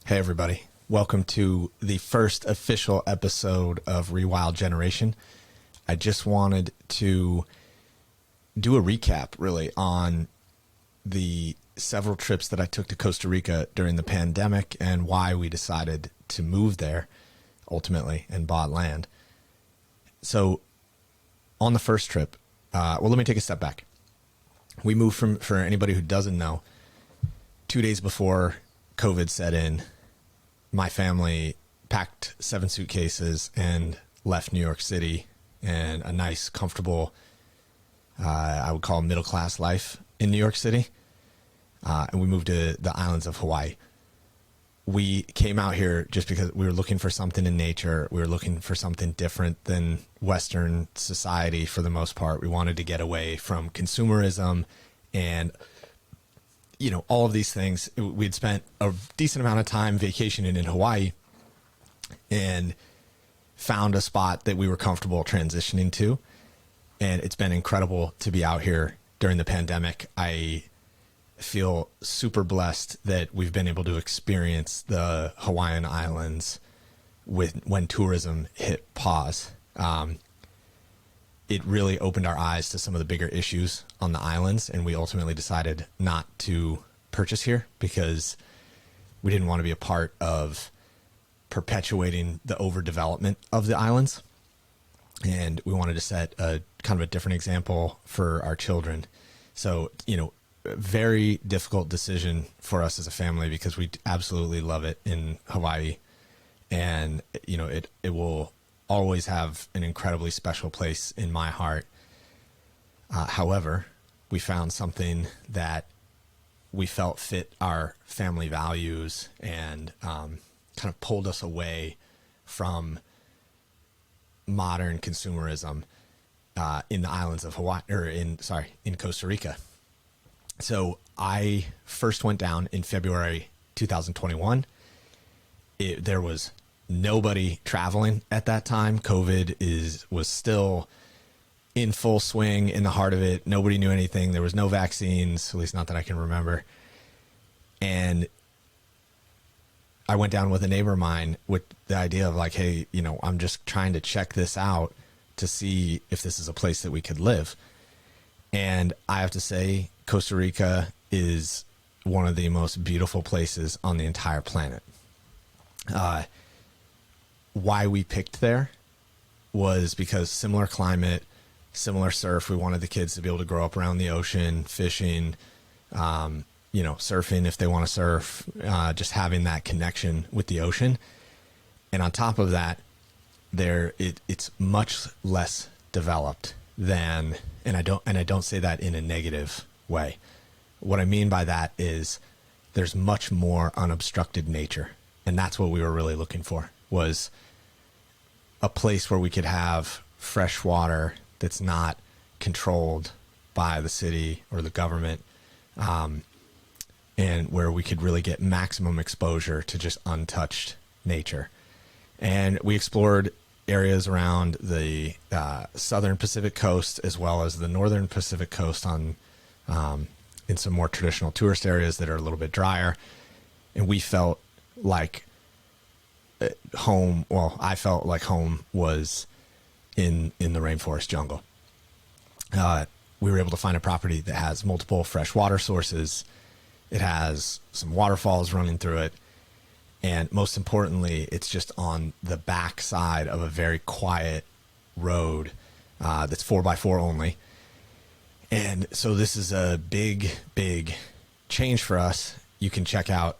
Hey everybody, welcome to the first official episode of Rewild Generation. I just wanted to do a recap really on the several trips that I took to Costa Rica during the pandemic and why we decided to move there ultimately and bought land. So on the first trip, let me take a step back. We moved for anybody who doesn't know, 2 days before COVID set in, my family packed 7 suitcases and left New York City and a nice, comfortable, I would call middle-class life in New York City. And we moved to the islands of Hawaii. We came out here just because we were looking for something in nature. We were looking for something different than Western society for the most part. We wanted to get away from consumerism and all of these things. We'd spent a decent amount of time vacationing in Hawaii and found a spot that we were comfortable transitioning to. And it's been incredible to be out here during the pandemic. I feel super blessed that we've been able to experience the Hawaiian Islands when tourism hit pause. It really opened our eyes to some of the bigger issues on the islands, and we ultimately decided not to purchase here because we didn't want to be a part of perpetuating the overdevelopment of the islands. And we wanted to set a kind of a different example for our children. So, a very difficult decision for us as a family because we absolutely love it in Hawaii. And, it will always have an incredibly special place in my heart. However, we found something that we felt fit our family values and kind of pulled us away from modern consumerism in the islands of Hawaii, or in Costa Rica. So I first went down in February 2021. There was nobody traveling at that time. COVID was still in full swing in the heart of it. Nobody knew anything. There was no vaccines, at least not that I can remember. And I went down with a neighbor of mine with the idea of like, hey, I'm just trying to check this out to see if this is a place that we could live. And I have to say, Costa Rica is one of the most beautiful places on the entire planet. Why we picked there was because similar climate, similar surf. We wanted the kids to be able to grow up around the ocean, fishing, surfing if they want to surf, just having that connection with the ocean. And on top of that, it's much less developed than, and I don't say that in a negative way. What I mean by that is there's much more unobstructed nature. And that's what we were really looking for, was a place where we could have fresh water that's not controlled by the city or the government, and where we could really get maximum exposure to just untouched nature. And we explored areas around the southern Pacific coast as well as the northern Pacific coast in some more traditional tourist areas that are a little bit drier. And we felt like home. Well, I felt like home was in the rainforest jungle. We were able to find a property that has multiple fresh water sources. It has some waterfalls running through it. And most importantly, it's just on the back side of a very quiet road that's 4x4 only. And so this is a big, big change for us. You can check out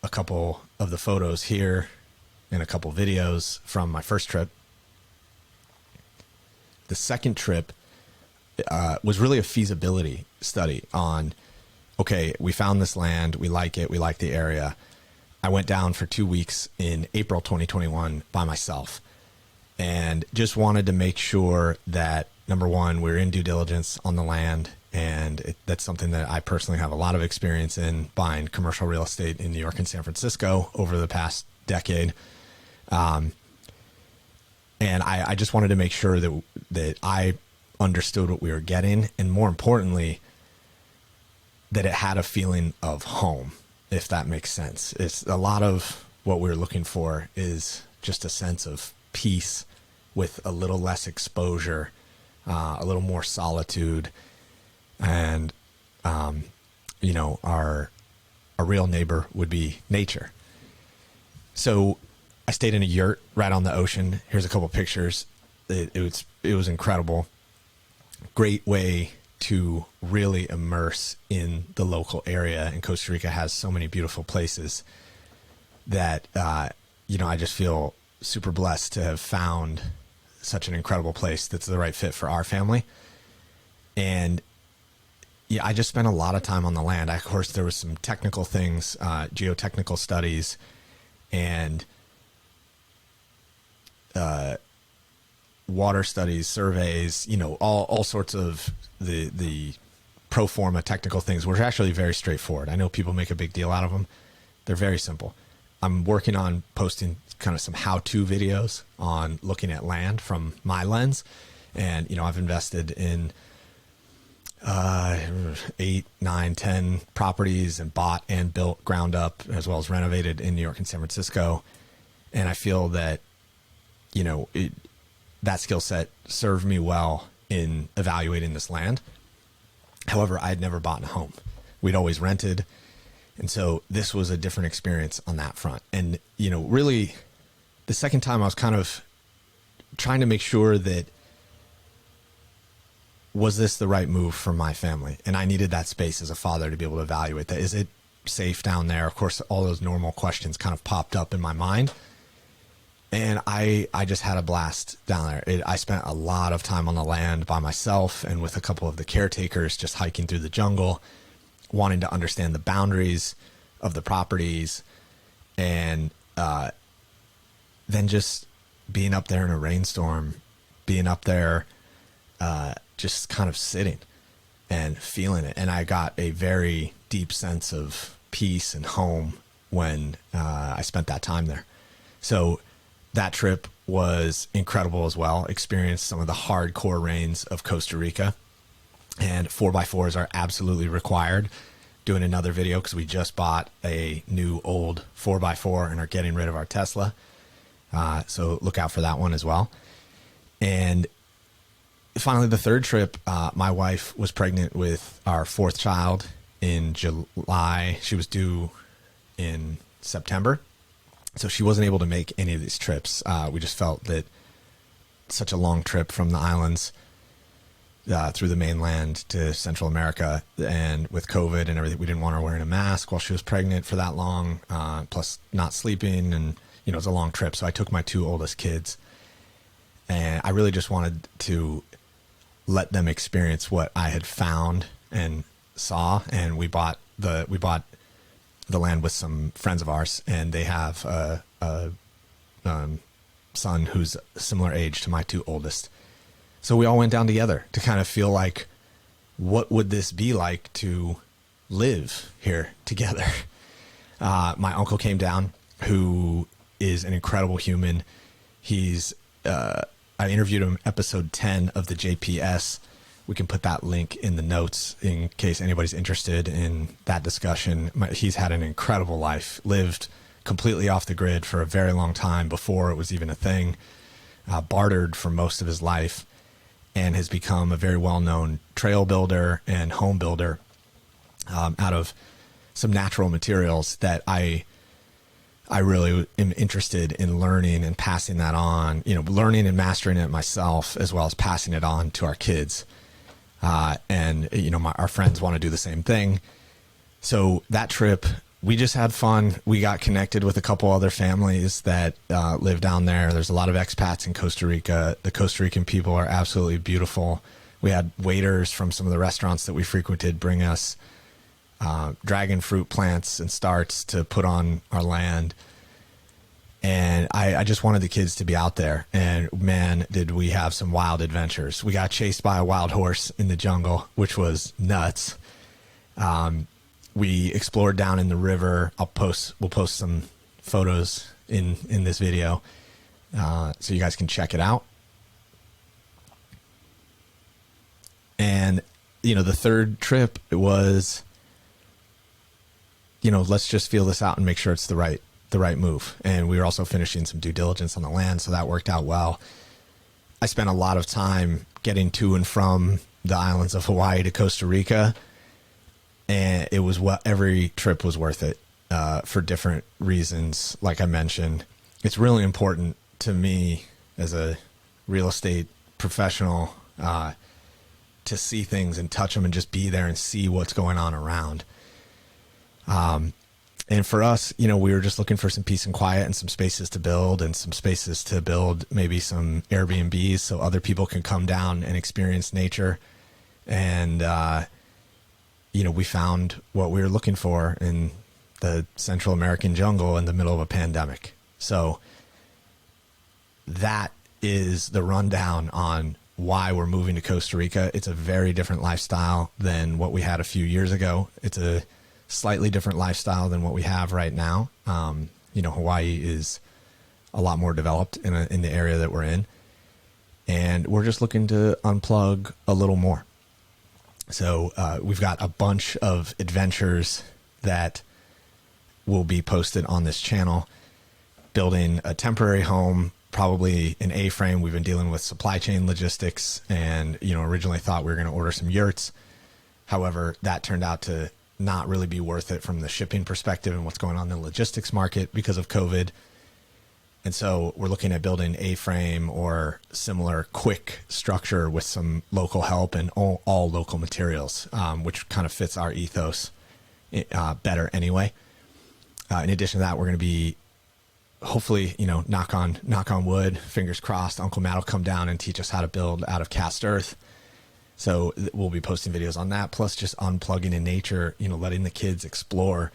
a couple of the photos here and a couple videos from my first trip. The second trip was really a feasibility study on, okay, we found this land, we like it, we like the area. I went down for 2 weeks in April 2021 by myself and just wanted to make sure that, number one, we're in due diligence on the land. And that's something that I personally have a lot of experience in, buying commercial real estate in New York and San Francisco over the past decade. And I just wanted to make sure that I understood what we were getting. And more importantly, that it had a feeling of home. if that makes sense. It's a lot of what we're looking for is just a sense of peace with a little less exposure, a little more solitude, and our real neighbor would be nature. So I stayed in a yurt right on the ocean. Here's a couple pictures. It was incredible. Great way to really immerse in the local area. And Costa Rica has so many beautiful places that, I just feel super blessed to have found such an incredible place that's the right fit for our family. And yeah, I just spent a lot of time on the land. Of course, there was some technical things, geotechnical studies, and water studies, surveys, all sorts of the pro forma technical things were actually very straightforward. I know people make a big deal out of them. They're very simple. I'm working on posting kind of some how-to videos on looking at land from my lens. And, I've invested in 8, 9, 10 properties and bought and built ground up, as well as renovated in New York and San Francisco. And I feel that, that skill set served me well in evaluating this land. However, I had never bought a home. We'd always rented. And so this was a different experience on that front. And, really the second time I was kind of trying to make sure that, was this the right move for my family? And I needed that space as a father to be able to evaluate that. Is it safe down there? Of course, all those normal questions kind of popped up in my mind. And I just had a blast down there. I spent a lot of time on the land by myself and with a couple of the caretakers, just hiking through the jungle, wanting to understand the boundaries of the properties, and then just being up there in a rainstorm, being up there, just kind of sitting and feeling it. And I got a very deep sense of peace and home when I spent that time there. So that trip was incredible as well. Experienced some of the hardcore rains of Costa Rica, and 4x4s are absolutely required. Doing another video because we just bought a new old 4x4 and are getting rid of our Tesla. So look out for that one as well. And finally, the third trip, my wife was pregnant with our fourth child in July. She was due in September. So she wasn't able to make any of these trips. We just felt that such a long trip from the islands through the mainland to Central America, and with COVID and everything, we didn't want her wearing a mask while she was pregnant for that long, plus not sleeping, and it was a long trip. So I took my 2 oldest kids, and I really just wanted to let them experience what I had found and saw. And we bought the land with some friends of ours, and they have a son who's a similar age to my 2 oldest. So we all went down together to kind of feel like, what would this be like to live here together? My uncle came down, who is an incredible human. He's, I interviewed him episode 10 of the JPS. We can put that link in the notes in case anybody's interested in that discussion. He's had an incredible life, lived completely off the grid for a very long time before it was even a thing, bartered for most of his life, and has become a very well-known trail builder and home builder out of some natural materials that I really am interested in learning and passing that on, learning and mastering it myself, as well as passing it on to our kids. And our friends want to do the same thing. So that trip, we just had fun. We got connected with a couple other families that live down there. There's a lot of expats in Costa Rica. The Costa Rican people are absolutely beautiful. We had waiters from some of the restaurants that we frequented bring us dragon fruit plants and starts to put on our land. And I just wanted the kids to be out there. And man, did we have some wild adventures. We got chased by a wild horse in the jungle, which was nuts. We explored down in the river. We'll post some photos in this video, so you guys can check it out. And, the third trip was let's just feel this out and make sure it's the right move. And we were also finishing some due diligence on the land, so that worked out well. I spent a lot of time getting to and from the islands of Hawaii to Costa Rica, and it was every trip was worth it for different reasons. Like I mentioned, it's really important to me as a real estate professional to see things and touch them and just be there and see what's going on around. And for us, we were just looking for some peace and quiet and some spaces to build maybe some Airbnbs so other people can come down and experience nature. And, we found what we were looking for in the Central American jungle in the middle of a pandemic. So that is the rundown on why we're moving to Costa Rica. It's a very different lifestyle than what we had a few years ago. It's a slightly different lifestyle than what we have right now. Hawaii is a lot more developed in the area that we're in, and we're just looking to unplug a little more. So we've got a bunch of adventures that will be posted on this channel. Building a temporary home, probably an A-frame. We've been dealing with supply chain logistics, and originally thought we were going to order some yurts. However, that turned out to not really be worth it from the shipping perspective and what's going on in the logistics market because of COVID. And so we're looking at building A-frame or similar quick structure with some local help and all local materials, which kind of fits our ethos better anyway. In addition to that, we're going to be hopefully, knock on wood, fingers crossed, Uncle Matt will come down and teach us how to build out of cast earth. So we'll be posting videos on that, plus just unplugging in nature, letting the kids explore,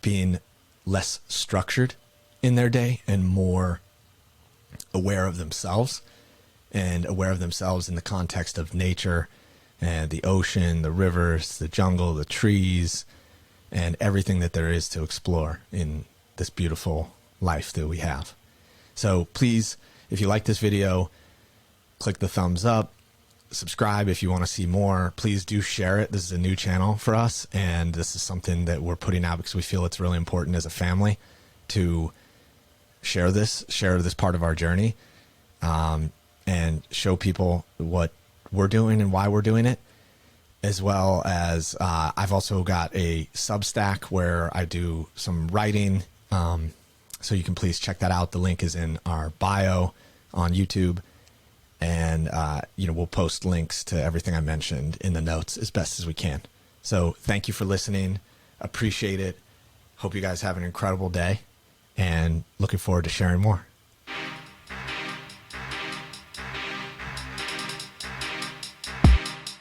being less structured in their day and more aware of themselves, and aware of themselves in the context of nature and the ocean, the rivers, the jungle, the trees, and everything that there is to explore in this beautiful life that we have. So please, if you like this video, click the thumbs up, subscribe if you want to see more. Please do share it. This is a new channel for us, and this is something that we're putting out because we feel it's really important as a family to share this part of our journey, and show people what we're doing and why we're doing it, as well as I've also got a Substack where I do some writing, so you can please check that out. The link is in our bio on YouTube, and we'll post links to everything I mentioned in the notes as best as we can. So thank you for listening. Appreciate it. Hope you guys have an incredible day, and looking forward to sharing more.